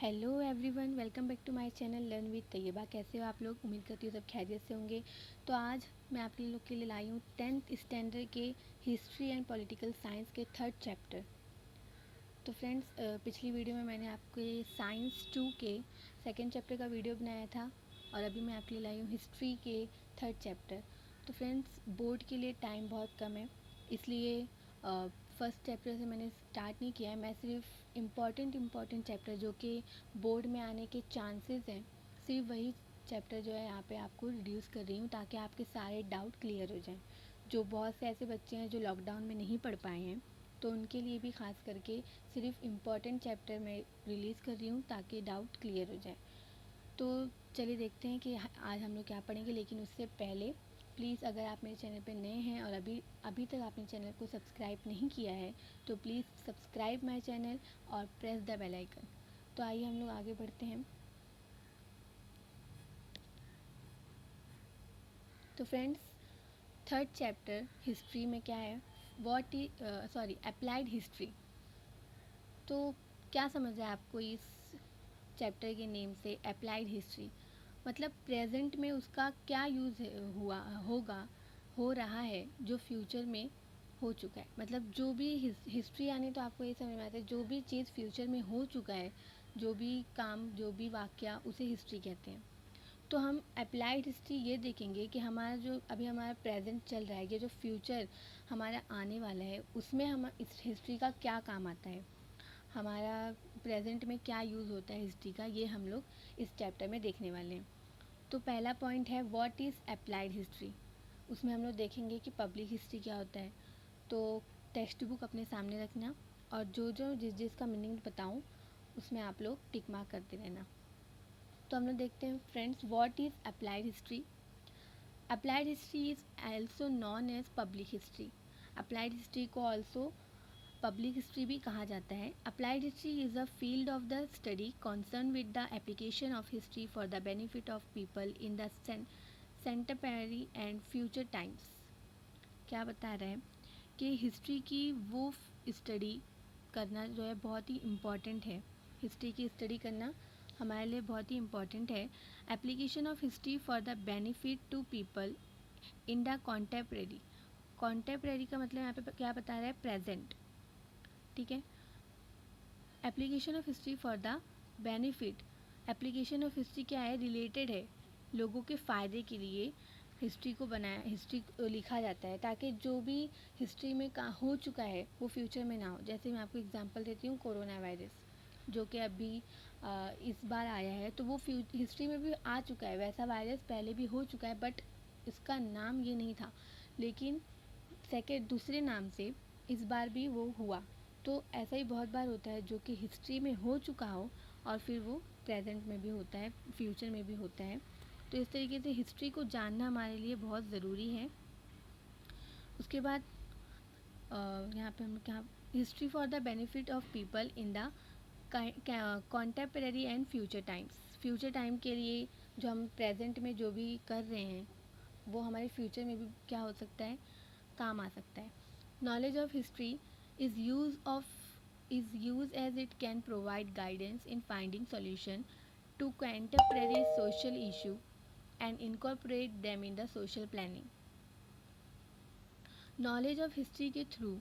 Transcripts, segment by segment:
Hello everyone, welcome back to my channel learn with Tayyaba. कैसे हो आप लोग? उम्मीद करती हूँ सब खैरियत से होंगे। तो आज मैं आप लोग के लिए लाई हूँ 10th स्टैंडर्ड के हिस्ट्री एंड पॉलिटिकल साइंस के थर्ड चैप्टर। तो फ्रेंड्स, पिछली वीडियो में मैंने आपके साइंस 2 के सेकेंड चैप्टर का वीडियो बनाया था और अभी मैं आपके लिए लाई हूँ हिस्ट्री के थर्ड चैप्टर। तो फ्रेंड्स, बोर्ड के लिए टाइम बहुत कम है, इसलिए फर्स्ट चैप्टर से मैंने स्टार्ट नहीं किया है। मैं सिर्फ इम्पॉर्टेंट चैप्टर जो कि बोर्ड में आने के चांसेस हैं, सिर्फ वही चैप्टर जो है यहाँ पे आपको रिड्यूस कर रही हूँ ताकि आपके सारे डाउट क्लियर हो जाएं। जो बहुत से ऐसे बच्चे हैं जो लॉकडाउन में नहीं पढ़ पाए हैं, तो उनके लिए भी ख़ास करके सिर्फ इम्पॉर्टेंट चैप्टर मैं रिलीज़ कर रही हूँ ताकि डाउट क्लियर हो जाए। तो चलिए देखते हैं कि आज हम लोग क्या पढ़ेंगे। लेकिन उससे पहले प्लीज़, अगर आप मेरे चैनल पर नए हैं और अभी तक आपने चैनल को सब्सक्राइब नहीं किया है तो प्लीज़ सब्सक्राइब माय चैनल और प्रेस द बेल आइकन। तो आइए हम लोग आगे बढ़ते हैं। तो फ्रेंड्स, थर्ड चैप्टर हिस्ट्री में क्या है, अप्लाइड हिस्ट्री। तो क्या समझ है आपको इस चैप्टर के नेम से, अप्लाइड हिस्ट्री? मतलब प्रेजेंट में उसका क्या यूज़ हुआ होगा, हो रहा है, जो फ्यूचर में हो चुका है। मतलब जो भी हिस्ट्री यानी, तो आपको ये समझ में आता है जो भी चीज़ फ्यूचर में हो चुका है, जो भी काम, जो भी वाक्या, उसे हिस्ट्री कहते हैं। तो हम अप्लाइड हिस्ट्री ये देखेंगे कि हमारा जो अभी हमारा प्रेजेंट चल रहा है, ये जो फ्यूचर हमारा आने वाला है, उसमें हम इस हिस्ट्री का क्या काम आता है, हमारा प्रेजेंट में क्या यूज़ होता है हिस्ट्री का, ये हम लोग इस चैप्टर में देखने वाले हैं। तो पहला पॉइंट है व्हाट इज़ अप्लाइड हिस्ट्री। उसमें हम लोग देखेंगे कि पब्लिक हिस्ट्री क्या होता है। तो टेक्स्ट बुक अपने सामने रखना और जो जो जिसका मीनिंग बताऊँ उसमें आप लोग टिक मार्क करते रहना। तो हम लोग देखते हैं friends, what is applied history. Applied history is also known as public history. Applied history को ऑल्सो पब्लिक हिस्ट्री भी कहा जाता है। Applied history is a field of the study concern with the application of history for the benefit of people in the centenary and future times. क्या बता रहे हैं कि हिस्ट्री की वो स्टडी करना जो है बहुत ही इम्पॉर्टेंट है। हिस्ट्री की स्टडी करना हमारे लिए बहुत ही इम्पॉर्टेंट है। Application of history for the benefit to people in the contemporary. Contemporary का मतलब यहाँ पे क्या बता रहा है, प्रेजेंट। ठीक है। Application of history for the benefit. Application of history क्या है, रिलेटेड है, लोगों के फ़ायदे के लिए हिस्ट्री को बनाया, हिस्ट्री लिखा जाता है ताकि जो भी हिस्ट्री में का हो चुका है वो फ्यूचर में ना हो। जैसे मैं आपको एग्जांपल देती हूँ, कोरोना वायरस जो कि अभी इस बार आया है, तो वो हिस्ट्री में भी आ चुका है। वैसा वायरस पहले भी हो चुका है, बट इसका नाम ये नहीं था, लेकिन सेकेंड दूसरे नाम से इस बार भी वो हुआ। तो ऐसा ही बहुत बार होता है जो कि हिस्ट्री में हो चुका हो और फिर वो प्रेजेंट में भी होता है, फ्यूचर में भी होता है। तो इस तरीके से हिस्ट्री को जानना हमारे लिए बहुत ज़रूरी है। उसके बाद यहाँ पे हम क्या, history for the benefit of people in the contemporary and future times. Future time के लिए जो हम प्रेजेंट में जो भी कर रहे हैं वो हमारे फ्यूचर में भी क्या हो सकता है, काम आ सकता है। Knowledge of history is use of is used as it can provide guidance in finding solution to contemporary social issue and incorporate them in the social planning. Knowledge of history के थ्रू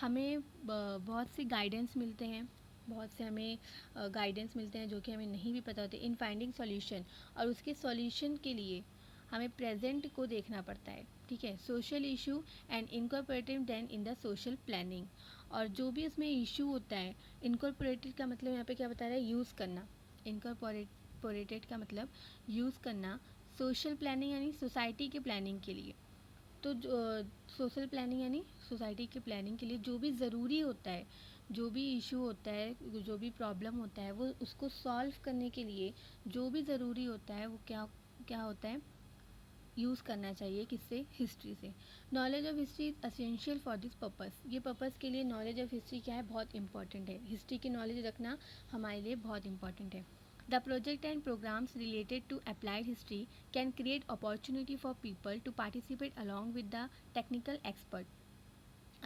हमें बहुत से guidance मिलते हैं, बहुत से हमें guidance मिलते हैं जो कि हमें नहीं भी पता होते इन फाइंडिंग सॉल्यूशन। और उसके सॉल्यूशन के लिए हमें प्रेजेंट को देखना पड़ता है। ठीक है, social issue and incorporative then in the social planning. और जो भी उसमें इशू होता है, इनकॉर्पोरेटेड का मतलब यहाँ पे क्या बता रहा है, यूज़ करना। इनकॉर्पोरेटेड का मतलब यूज़ करना, सोशल प्लानिंग यानी सोसाइटी के प्लानिंग के लिए। तो सोशल प्लानिंग यानी सोसाइटी की प्लानिंग के लिए जो भी ज़रूरी होता है, जो भी इशू होता है, जो भी प्रॉब्लम होता है, वो उसको सॉल्व करने के लिए जो भी ज़रूरी होता है वो क्या क्या होता है, यूज़ करना चाहिए। किससे, हिस्ट्री से। Knowledge of history is essential for this purpose. ये पर्पस के लिए नॉलेज ऑफ हिस्ट्री क्या है, बहुत इंपॉर्टेंट है। हिस्ट्री की नॉलेज रखना हमारे लिए बहुत इंपॉर्टेंट है। The project and programs related to applied history can create opportunity for people to participate along with the technical expert.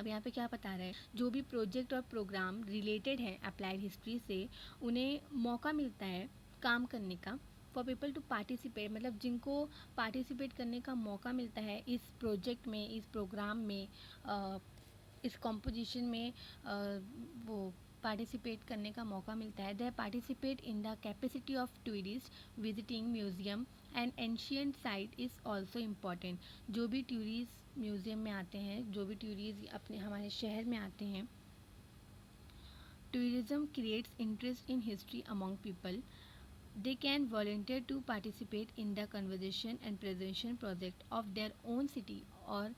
अब यहाँ पे क्या बता रहा है, जो भी प्रोजेक्ट और प्रोग्राम रिलेटेड है अप्लाइड हिस्ट्री से, उन्हें मौका मिलता है काम करने का, फॉर पीपल टू पार्टिसिपेट, मतलब जिनको पार्टिसिपेट करने का मौका मिलता है इस प्रोजेक्ट में, इस प्रोग्राम में, इस कॉम्पोजिशन में, वो पार्टिसिपेट करने का मौका मिलता है। दे participate in the capacity of tourist visiting museum and ancient site is also important. जो भी टूरिस्ट म्यूज़ियम में आते हैं, जो भी टूरिस्ट अपने हमारे शहर में आते हैं, tourism creates interest in history among people. They can volunteer to participate in the conservation and preservation project of their own city or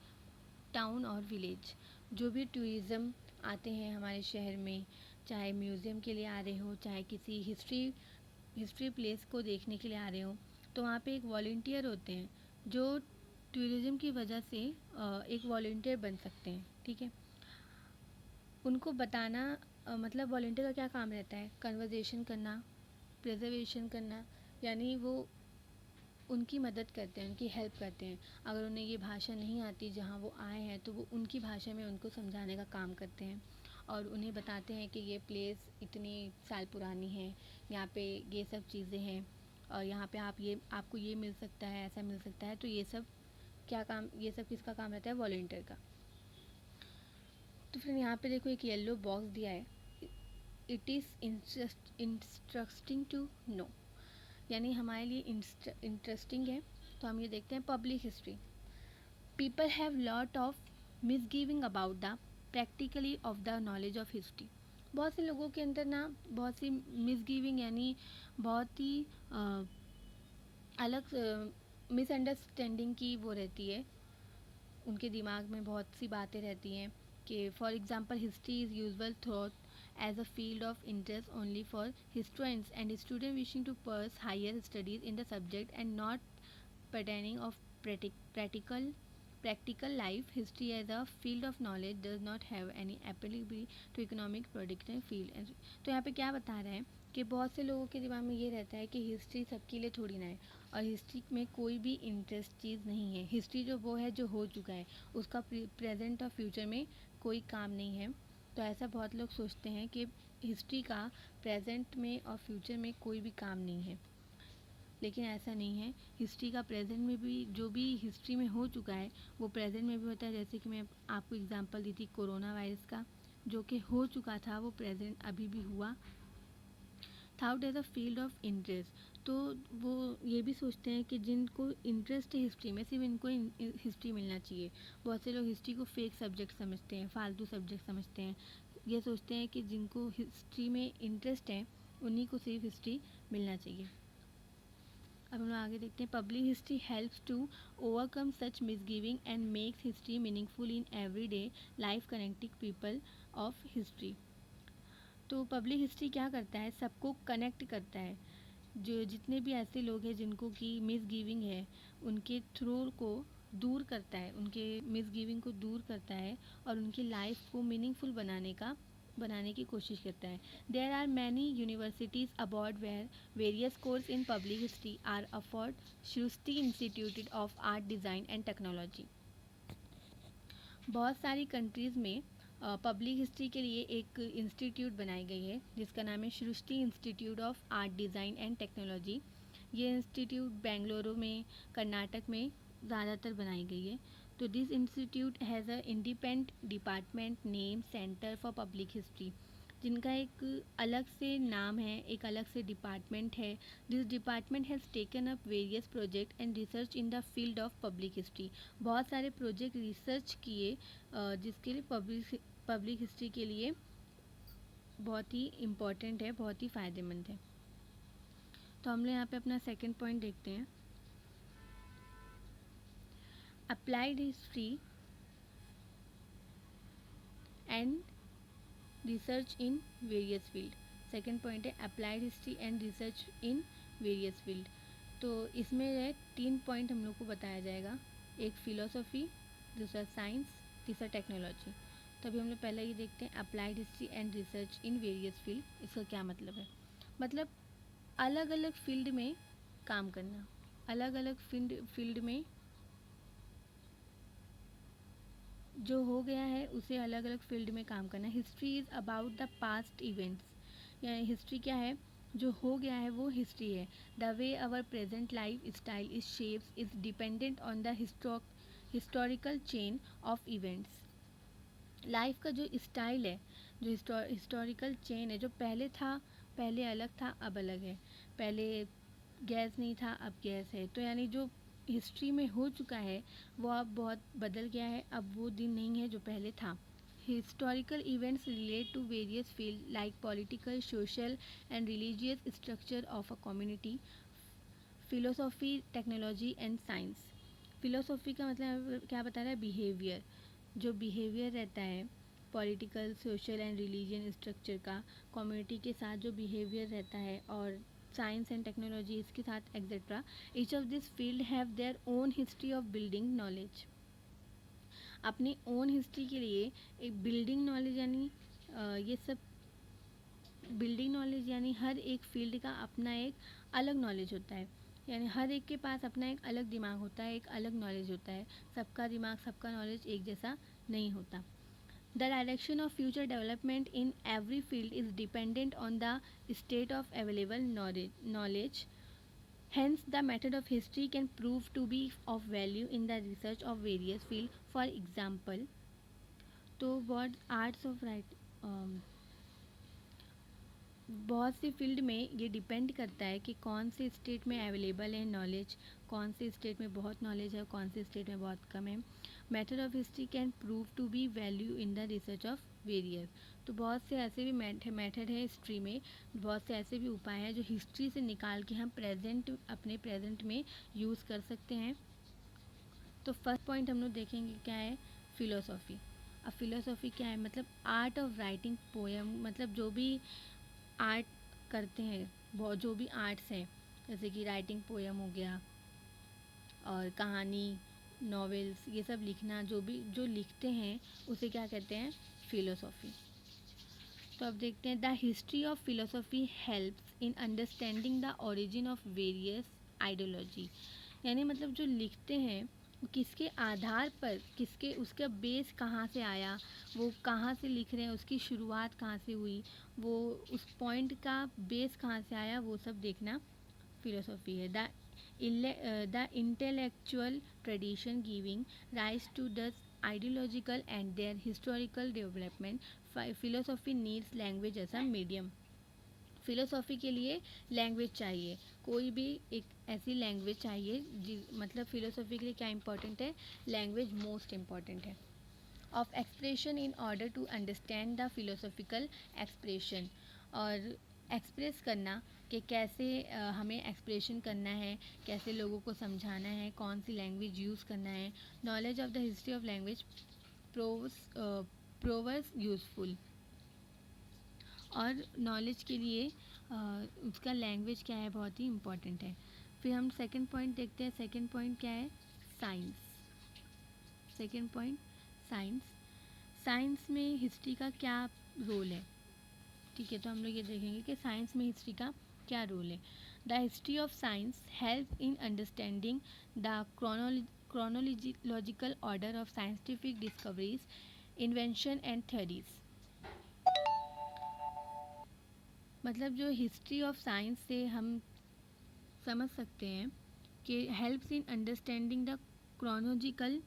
town और विलेज। जो भी टूरिज़्म आते हैं हमारे शहर में, चाहे म्यूज़ियम के लिए आ रहे हो, चाहे किसी हिस्ट्री प्लेस को देखने के लिए आ रहे हो, तो वहाँ पे एक वॉल्टियर होते हैं जो टूरिज़्म की वजह से एक वॉल्टियर बन सकते हैं, ठीक है। उनको बताना, मतलब वॉल्टियर का क्या काम रहता है, कन्वर्जेशन करना, प्रिजर्वेशन करना, यानी वो उनकी मदद करते हैं, उनकी हेल्प करते हैं। अगर उन्हें ये भाषा नहीं आती जहाँ वो आए हैं, तो वो उनकी भाषा में उनको समझाने का काम करते हैं और उन्हें बताते हैं कि ये प्लेस इतनी साल पुरानी है, यहाँ पे ये सब चीज़ें हैं और यहाँ पे आपको ये मिल सकता है, ऐसा मिल सकता है। तो ये सब ये सब किसका काम रहता है, वॉलंटियर का। तो फिर यहाँ पे देखो एक येलो बॉक्स दिया है, it is interesting to know, यानी हमारे लिए इंटरेस्टिंग है। तो हम ये देखते हैं, public history. People have lot of misgiving about the practically of the knowledge of history. बहुत से लोगों के अंदर ना बहुत सी मिसगिविंग, यानी बहुत ही अलग मिसअंडरस्टैंडिंग की वो रहती है, उनके दिमाग में बहुत सी बातें रहती हैं कि for example history is usual thought as a field of interest only for historians and students wishing to pursue higher studies in the subject and not pertaining of practical life. History as a field of knowledge does not have any applicability to economic practical field. तो यहाँ पे क्या बता रहे हैं कि बहुत से लोगों के दिमाग में ये रहता है कि हिस्ट्री सबके लिए थोड़ी ना है और हिस्ट्री में कोई भी इंटरेस्ट चीज़ नहीं है। हिस्ट्री जो वो है जो हो चुका है, उसका प्रेजेंट और फ्यूचर में कोई काम नहीं है। तो ऐसा बहुत लोग सोचते हैं कि हिस्ट्री का प्रेजेंट में और फ्यूचर में कोई भी काम नहीं है, लेकिन ऐसा नहीं है। हिस्ट्री का प्रेजेंट में भी, जो भी हिस्ट्री में हो चुका है वो प्रेजेंट में भी होता है। जैसे कि मैं आपको एग्जांपल दी थी कोरोना वायरस का, जो कि हो चुका था, वो प्रेजेंट अभी भी हुआ। Thought as a field of interest, तो वो ये भी सोचते हैं कि जिनको इंटरेस्ट है हिस्ट्री में, सिर्फ इनको हिस्ट्री मिलना चाहिए। बहुत से लोग हिस्ट्री को फेक सब्जेक्ट समझते हैं, फालतू सब्जेक्ट समझते हैं। ये सोचते हैं कि जिनको हिस्ट्री में इंटरेस्ट है उन्हीं को सिर्फ हिस्ट्री मिलना चाहिए। अब हम लोग आगे देखते हैं, public history helps to overcome such misgiving and makes history meaningful in everyday life connecting people of history. तो पब्लिक हिस्ट्री क्या करता है, सबको कनेक्ट करता है। जो जितने भी ऐसे लोग हैं जिनको कि मिस गिविंग है, उनके थ्रू को दूर करता है, उनके मिस गिविंग को दूर करता है और उनकी लाइफ को मीनिंगफुल बनाने की कोशिश करता है। There are many universities abroad where various course in public history are afford. Srishti institute of art design and technology. बहुत सारी कंट्रीज़ में पब्लिक हिस्ट्री के लिए एक इंस्टीट्यूट बनाई गई है जिसका नाम है Srishti institute of art design and technology. ये इंस्टीट्यूट बेंगलुरु में, कर्नाटक में ज़्यादातर बनाई गई है। तो this institute has a independent department name centre for public history, जिनका एक अलग से नाम है, एक अलग से डिपार्टमेंट है। This department has taken up various project and research in the field of public history. बहुत सारे प्रोजेक्ट रिसर्च किए जिसके लिए पब्लिक हिस्ट्री के लिए बहुत ही इम्पॉर्टेंट है, बहुत ही फ़ायदेमंद है। तो हम लोग यहाँ पे अपना सेकंड पॉइंट देखते हैं, applied history and research in various field. Second point है applied history and research in various field. तो इसमें है 3 पॉइंट हम लोग को बताया जाएगा, एक फिलोसॉफी, दूसरा साइंस, तीसरा टेक्नोलॉजी। तो अभी हम लोग पहले ये देखते हैं applied history and research in various field. इसका क्या मतलब है, मतलब अलग अलग फील्ड में काम करना, अलग अलग फील्ड में जो हो गया है उसे अलग अलग फील्ड में काम करना। History is about the past events, यानी हिस्ट्री क्या है, जो हो गया है वो हिस्ट्री है। The way our present life style is shapes is dependent on the historical chain of events. Life का जो स्टाइल है, जो हिस्टोरिकल चेन है, जो पहले था, पहले अलग था अब अलग है, पहले गैस नहीं था अब गैस है, तो यानी जो हिस्ट्री में हो चुका है वो अब बहुत बदल गया है, अब वो दिन नहीं है जो पहले था। Historical events relate to various fields like political, social, and religious structure of a community, philosophy, technology, and science. Philosophy का मतलब क्या बता रहा है, बिहेवियर, जो बिहेवियर रहता है political, social and religion structure का, कम्युनिटी के साथ जो बिहेवियर रहता है, और साइंस एंड टेक्नोलॉजी इसके साथ etcetera. Each of this field have their own history of building knowledge. अपनी ओन हिस्ट्री के लिए एक बिल्डिंग नॉलेज, यानी ये सब बिल्डिंग नॉलेज, यानी हर एक फील्ड का अपना एक अलग नॉलेज होता है, यानी हर एक के पास अपना एक अलग दिमाग होता है, एक अलग नॉलेज होता है, सबका दिमाग, सबका नॉलेज एक जैसा नहीं होता। The direction of future development in every field is dependent on the state of available knowledge. Hence, the method of history can prove to be of value in the research of various fields. For example, तो what arts of writing, बहुत सी field में ये depend करता है कि कौन से state में अवेलेबल है नॉलेज, कौन से स्टेट में बहुत नॉलेज है, कौन से स्टेट में बहुत कम है। Method of history can prove to be value in the research of various. तो बहुत से ऐसे भी मेथड है हिस्ट्री में, बहुत से ऐसे भी उपाय हैं जो हिस्ट्री से निकाल के हम अपने प्रेजेंट में यूज़ कर सकते हैं। तो फर्स्ट पॉइंट हम लोग देखेंगे क्या है, फिलोसॉफी। अब फिलोसॉफी क्या है, मतलब आर्ट ऑफ राइटिंग पोएम, मतलब जो भी आर्ट करते हैं, बहुत जो भी आर्ट्स हैं, जैसे कि राइटिंग पोएम हो गया, और कहानी, नॉवेल्स, ये सब लिखना, जो भी जो लिखते हैं उसे क्या कहते हैं, फिलोसॉफी। तो अब देखते हैं, the history of philosophy helps in understanding the origin of various ideology. यानी मतलब जो लिखते हैं वो किसके आधार पर, किसके, उसका बेस कहाँ से आया, वो कहाँ से लिख रहे हैं, उसकी शुरुआत कहाँ से हुई, वो उस पॉइंट का बेस कहाँ से आया, वो सब देखना फिलोसॉफी है। The intellectual tradition giving rise to the ideological and their historical development, philosophy needs language as a medium. Philosophy के लिए लैंग्वेज चाहिए, कोई भी एक ऐसी लैंग्वेज चाहिए मतलब फिलोसॉफी के लिए क्या इंपॉर्टेंट है, लैंग्वेज मोस्ट इम्पॉर्टेंट है। Of expression in order to understand the philosophical expression, और एक्सप्रेस करना कि कैसे हमें एक्सप्रेशन करना है, कैसे लोगों को समझाना है, कौन सी लैंग्वेज यूज़ करना है। Knowledge of the history of language proves useful, और नॉलेज के लिए उसका लैंग्वेज क्या है, बहुत ही इम्पॉर्टेंट है। फिर हम सेकंड पॉइंट देखते हैं, सेकंड पॉइंट क्या है, science. Second point, science. Science में हिस्ट्री का क्या रोल है, ठीक है, तो हम लोग ये देखेंगे कि साइंस में हिस्ट्री का क्या रोल है। The history of science help in understanding the chronological order of scientific discoveries, invention and theories। मतलब जो हिस्ट्री ऑफ साइंस से हम समझ सकते हैं कि helps in understanding the chronological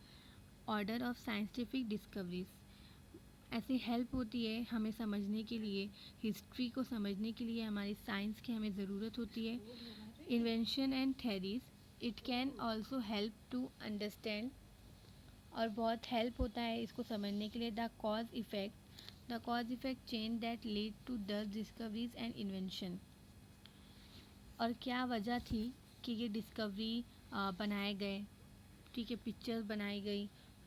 order of scientific discoveries, ऐसी हेल्प होती है हमें समझने के लिए, हिस्ट्री को समझने के लिए हमारी साइंस की हमें ज़रूरत होती है। Invention and theories, it can also help to understand, और बहुत हेल्प होता है इसको समझने के लिए, the cause effect chain that lead to the discoveries and invention. और क्या वजह थी कि ये डिस्कवरी बनाए गए, ठीक है, पिक्चर्स बनाई गई,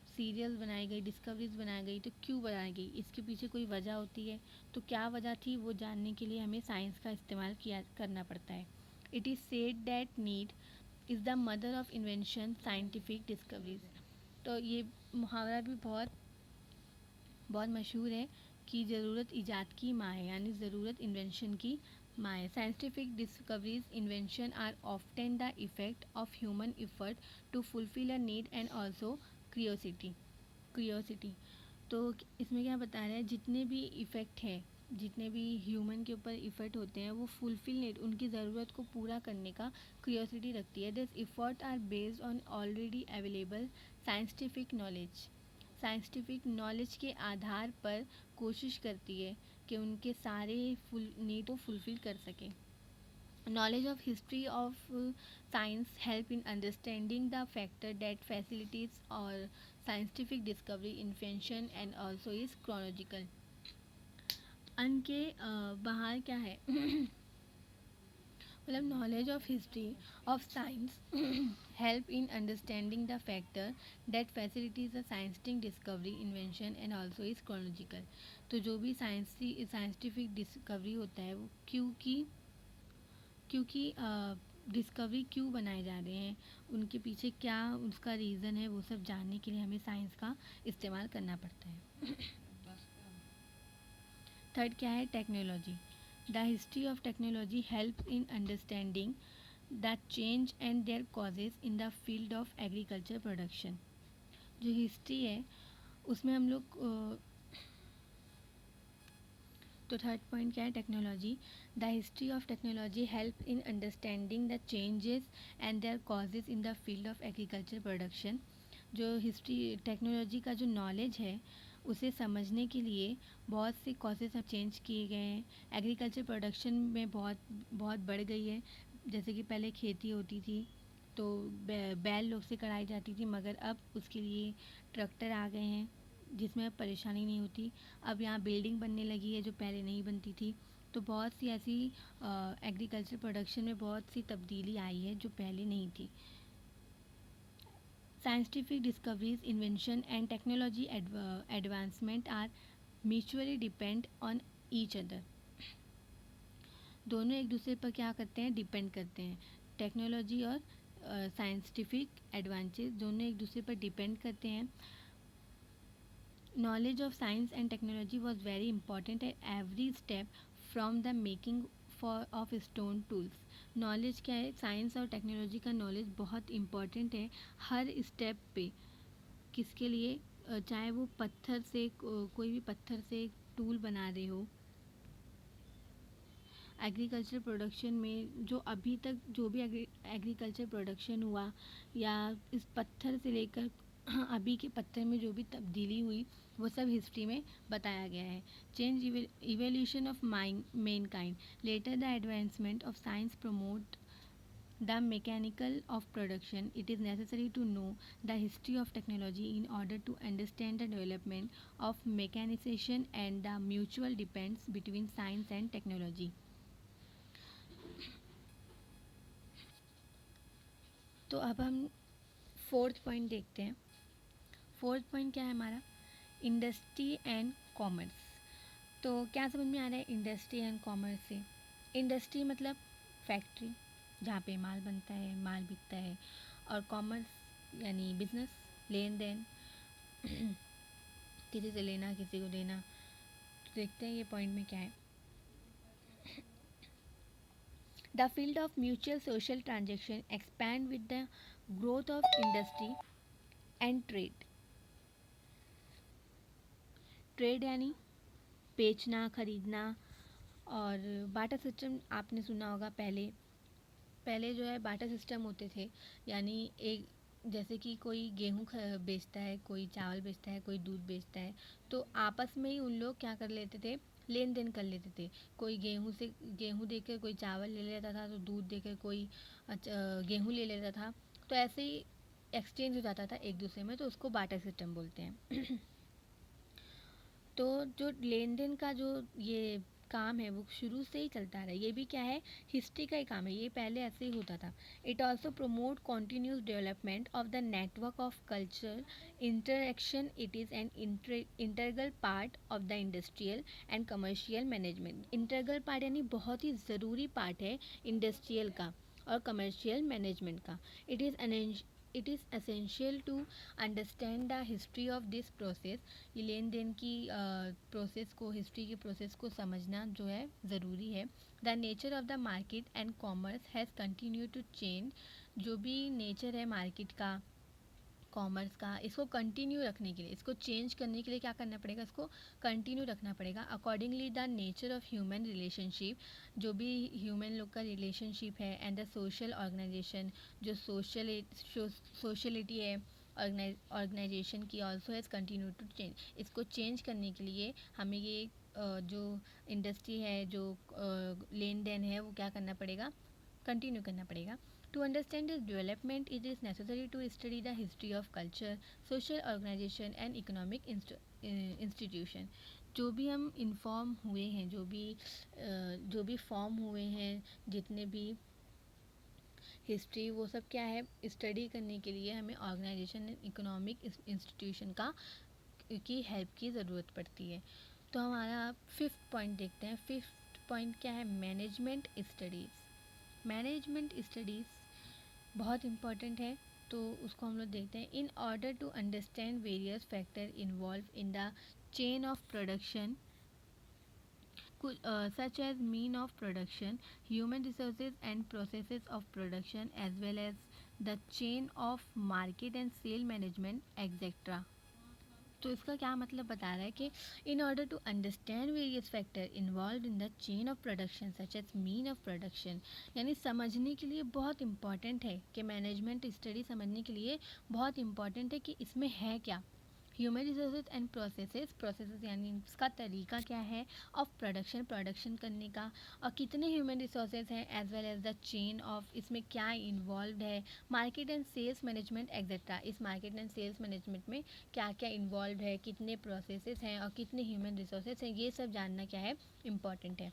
सीरियल्स बनाई गई, डिस्कवरीज बनाई गई, तो क्यों बनाई गई, इसके पीछे कोई वजह होती है, तो क्या वजह थी वो जानने के लिए हमें साइंस का इस्तेमाल किया करना पड़ता है। It is said that need is the mother of invention scientific discoveries. तो ये मुहावरा भी बहुत बहुत मशहूर है कि ज़रूरत ईजाद की माँ है, यानी ज़रूरत इन्वेंशन की माँ है। Scientific discoveries invention are often the effect of human effort to fulfill a need and also curiosity. Curiosity. तो इसमें क्या बता रहा है, जितने भी इफ़ेक्ट हैं, जितने भी ह्यूमन के ऊपर इफ़ेक्ट होते हैं, वो फुलफिल नीड, उनकी ज़रूरत को पूरा करने का क्यूरियोसिटी रखती है। This effort are based on already available scientific knowledge. Scientific knowledge के आधार पर कोशिश करती है कि उनके सारे फुल नीड को फुलफिल कर सकें। Knowledge of history of science help in understanding the factor that facilitates or scientific discovery, invention and also is chronological. अन के बाहर क्या है मतलब knowledge of history of science help in understanding the factor that facilities the scientific discovery invention and also is chronological. तो जो भी scientific discovery होता है वो क्योंकि डिस्कवरी क्यों बनाए जा रहे हैं, उनके पीछे क्या उसका रीज़न है, वो सब जानने के लिए हमें साइंस का इस्तेमाल करना पड़ता है। थर्ड क्या है, technology. The history of technology help in understanding the change and their causes in the field of agriculture production. जो हिस्ट्री है उसमें हम लोग तो थर्ड पॉइंट क्या है, technology. The history of technology help in understanding the changes and their causes in the field of agriculture production. जो history technology का जो नॉलेज है उसे समझने के लिए बहुत से कॉजेज अब चेंज किए गए हैं। एग्रीकल्चर प्रोडक्शन में बहुत बहुत बढ़ गई है। जैसे कि पहले खेती होती थी तो बैल लोग से कराई जाती थी, मगर अब उसके लिए ट्रैक्टर आ गए हैं जिसमें अब परेशानी नहीं होती। अब यहाँ बिल्डिंग बनने लगी है जो पहले नहीं बनती थी। तो बहुत सी ऐसी एग्रीकल्चर प्रोडक्शन में बहुत सी तब्दीली आई है जो पहले नहीं थी। Scientific discoveries, invention and technology advancement are mutually depend on each other. दोनों एक दूसरे पर क्या करते हैं, डिपेंड करते हैं। टेक्नोलॉजी और साइंटिफिक एडवांसेस दोनों एक दूसरे पर डिपेंड करते हैं। Knowledge of science and technology was very important at every step from the making of stone tools. Knowledge क्या है, साइंस और टेक्नोलॉजी का नॉलेज बहुत इम्पॉर्टेंट है हर स्टेप पे। किसके लिए, चाहे वो पत्थर से कोई भी पत्थर से टूल बना रहे हो, एग्रीकल्चर प्रोडक्शन में जो अभी तक जो भी एग्रीकल्चर प्रोडक्शन हुआ या इस पत्थर से लेकर अभी के पत्थर में जो भी तब्दीली हुई वो सब हिस्ट्री में बताया गया है। Change evolution of mankind later the advancement of science promote the mechanical of production. It is necessary to know the history of technology in order to understand the development of mechanization and the mutual dependence between science and technology. तो अब हम fourth point देखते हैं। Fourth point क्या है हमारा, industry and commerce. तो क्या समझ में आ रहा है इंडस्ट्री एंड कॉमर्स से? इंडस्ट्री मतलब फैक्ट्री जहाँ पे माल बनता है, माल बिकता है, और कॉमर्स यानी बिजनेस, लेन देन किसी से लेना किसी को देना। तो देखते हैं ये पॉइंट में क्या है। The field of mutual social transaction expand with the growth of industry and trade. Trade यानी बेचना खरीदना, और बाटा सिस्टम आपने सुना होगा। पहले पहले जो है बाटा सिस्टम होते थे, यानी एक जैसे कि कोई गेहूँ बेचता है, कोई चावल बेचता है, कोई दूध बेचता है, तो आपस में ही उन लोग क्या कर लेते थे, लेन देन कर लेते थे। कोई गेहूँ देकर कोई चावल ले लेता था, तो दूध देकर कोई गेहूँ ले लेता था। तो ऐसे ही एक्सचेंज हो जाता था एक दूसरे में, तो उसको बाटा सिस्टम बोलते हैं। तो जो लेन देन का जो ये काम है वो शुरू से ही चलता रहा है। ये भी क्या है, हिस्ट्री का ही काम है, ये पहले ऐसे ही होता था। It also promote continuous development of the network of culture interaction. It is an integral part of the industrial and commercial management. Integral part यानी बहुत ही ज़रूरी पार्ट है इंडस्ट्रियल का और कमर्शियल मैनेजमेंट का। It is essential to understand the history of this process. ये लेन देन की प्रोसेस को, हिस्ट्री के प्रोसेस को समझना जो है ज़रूरी है। The nature of the market and commerce has continue to change. जो भी नेचर है मार्केट का कॉमर्स का, इसको कंटिन्यू रखने के लिए, इसको चेंज करने के लिए क्या करना पड़ेगा, इसको कंटिन्यू रखना पड़ेगा। Accordingly the nature of human relationship, जो भी ह्यूमन लोग का रिलेशनशिप है, एंड द सोशल ऑर्गेनाइजेशन, जो सोशलिटी है ऑर्गेनाइजेशन की, also has continue to change. इसको चेंज करने के लिए हमें ये जो इंडस्ट्री है, जो लेन देन है, वो क्या करना पड़ेगा, कंटिन्यू करना पड़ेगा। To understand this development, it is necessary to study the history of culture, social organization and economic institution. जो भी हम इन्फॉर्म हुए हैं, जो भी फॉर्म हुए हैं, जितने भी हिस्ट्री, वो सब क्या है, स्टडी करने के लिए हमें ऑर्गेनाइजेशन एंड इकोनॉमिक इंस्टीट्यूशन का की हेल्प की ज़रूरत पड़ती है। तो हमारा फिफ्थ पॉइंट देखते हैं। फिफ्थ पॉइंट क्या है, मैनेजमेंट स्टडीज़। मैनेजमेंट स्टडीज़ बहुत इम्पॉर्टेंट है, तो उसको हम लोग देखते हैं। In order to understand various factor involve in the chain of production, such as mean of production, human resources and processes of production, as well as the chain of market and sale management, etc. तो इसका क्या मतलब बता रहा है कि in order to understand various factor involve in the chain of production such as mean of production, यानी समझने के लिए बहुत इंपॉर्टेंट है कि मैनेजमेंट स्टडी समझने के लिए बहुत इंपॉर्टेंट है कि इसमें है क्या। ह्यूमन रिसोर्सेज एंड प्रोसेसेस यानी इसका तरीका क्या है, ऑफ प्रोडक्शन करने का, और कितने ह्यूमन रिसोर्सेज हैं, as well as the chain of, इसमें क्या इन्वॉल्व है, market and sales management etcetera, इस मार्केट एंड सेल्स मैनेजमेंट में क्या क्या इन्वॉल्व है, कितने प्रोसेसेस हैं और कितने ह्यूमन रिसोर्सेज हैं, ये सब जानना क्या है, इम्पॉर्टेंट है।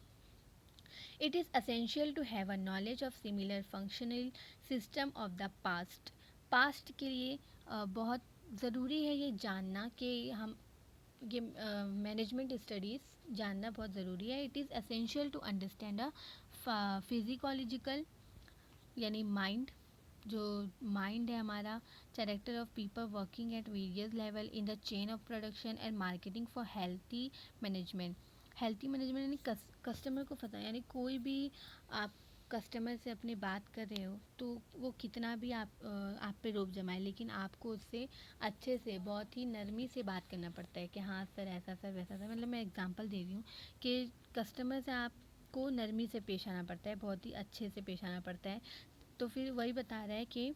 It is essential to have a knowledge of similar functional system of the past. Past के लिए बहुत ज़रूरी है ये जानना कि हम ये मैनेजमेंट स्टडीज़ जानना बहुत ज़रूरी है। It is essential to understand a psychological, यानी माइंड, जो माइंड है हमारा, character of people working at various level in the chain of production and marketing for healthy management. Healthy management यानी कस्टमर को पता है, यानी कोई भी आप कस्टमर से अपनी बात कर रहे हो तो वो कितना भी आप पे रोब जमाए, लेकिन आपको उससे अच्छे से, बहुत ही नरमी से बात करना पड़ता है कि हाँ सर ऐसा, सर वैसा, सर, मतलब मैं एग्जांपल दे रही हूँ कि कस्टमर से आपको नरमी से पेश आना पड़ता है, बहुत ही अच्छे से पेश आना पड़ता है। तो फिर वही बता रहा है कि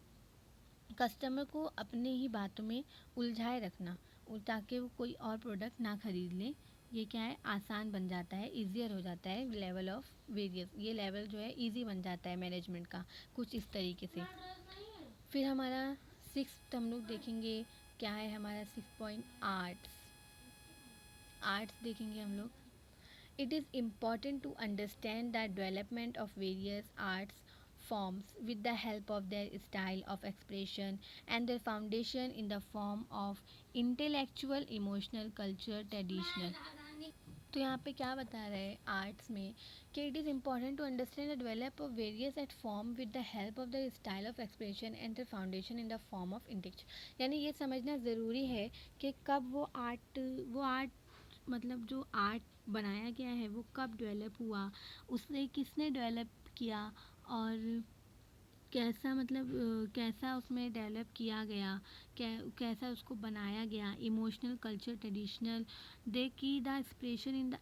कस्टमर को अपने ही बातों में उलझाए रखना, ताकि वो कोई और प्रोडक्ट ना खरीद ले। ये क्या है, आसान बन जाता है, ईजियर हो जाता है, लेवल ऑफ वेरियस, ये लेवल जो है ईजी बन जाता है मैनेजमेंट का, कुछ इस तरीके से। फिर हमारा सिक्स हम लोग देखेंगे, क्या है हमारा 6 पॉइंट, आर्ट्स। आर्ट्स देखेंगे हम लोग। It is important to understand the development of various arts forms with the help of their style of expression and their foundation in the form of intellectual, emotional, culture, traditional. तो यहाँ पे क्या बता रहे हैं आर्ट्स में कि it is important to understand the develop of various art form with the help of the style of expression and the foundation in the form of intellectual, यानी ये समझना ज़रूरी है कि कब वो आर्ट मतलब जो आर्ट बनाया गया है वो कब डेवलप हुआ, उसे किसने डेवलप किया, और कैसा मतलब कैसा उसमें डेवलप किया गया, कैसा उसको बनाया गया, इमोशनल, कल्चर, ट्रेडिशनल, दे की the expression in the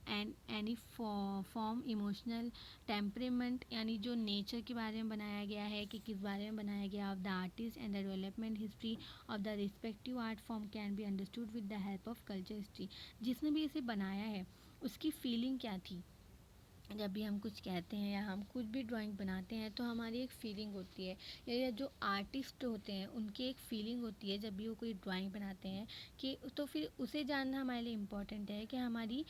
any form, emotional, temperament, यानी जो नेचर के बारे में बनाया गया है कि किस बारे में बनाया गया, of the artist and the development history of the respective art form can be understood with the help of culture history. जिसने भी इसे बनाया है उसकी फीलिंग क्या थी, जब भी हम कुछ कहते हैं या हम कुछ भी ड्राइंग बनाते हैं तो हमारी एक फीलिंग होती है, या जो आर्टिस्ट होते हैं उनकी एक फीलिंग होती है जब भी वो कोई ड्राइंग बनाते हैं, कि तो फिर उसे जानना हमारे लिए इम्पॉर्टेंट है कि हमारी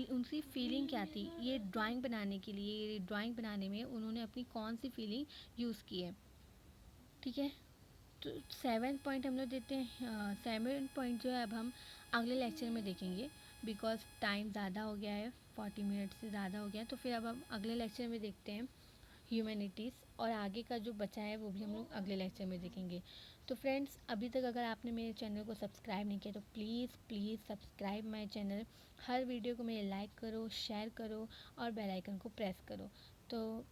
उनकी फीलिंग क्या थी, ये ड्राइंग बनाने के लिए, ये ड्राइंग बनाने में उन्होंने अपनी कौन सी फीलिंग यूज़ की है। ठीक है, तो 7 पॉइंट हम लोग देते हैं। 7 पॉइंट जो है अब हम अगले लेक्चर में देखेंगे, बिकॉज टाइम ज़्यादा हो गया है, 40 मिनट से ज़्यादा हो गया है, तो फिर अब हम अगले लेक्चर में देखते हैं ह्यूमैनिटीज़, और आगे का जो बचा है वो भी हम लोग अगले लेक्चर में देखेंगे। तो फ्रेंड्स, अभी तक अगर आपने मेरे चैनल को सब्सक्राइब नहीं किया तो please please subscribe my channel, her video को मेरे लाइक करो, शेयर करो और बेल आइकन को प्रेस करो। तो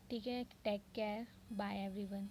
ठीक है, टेक केयर, बाय एवरीवन।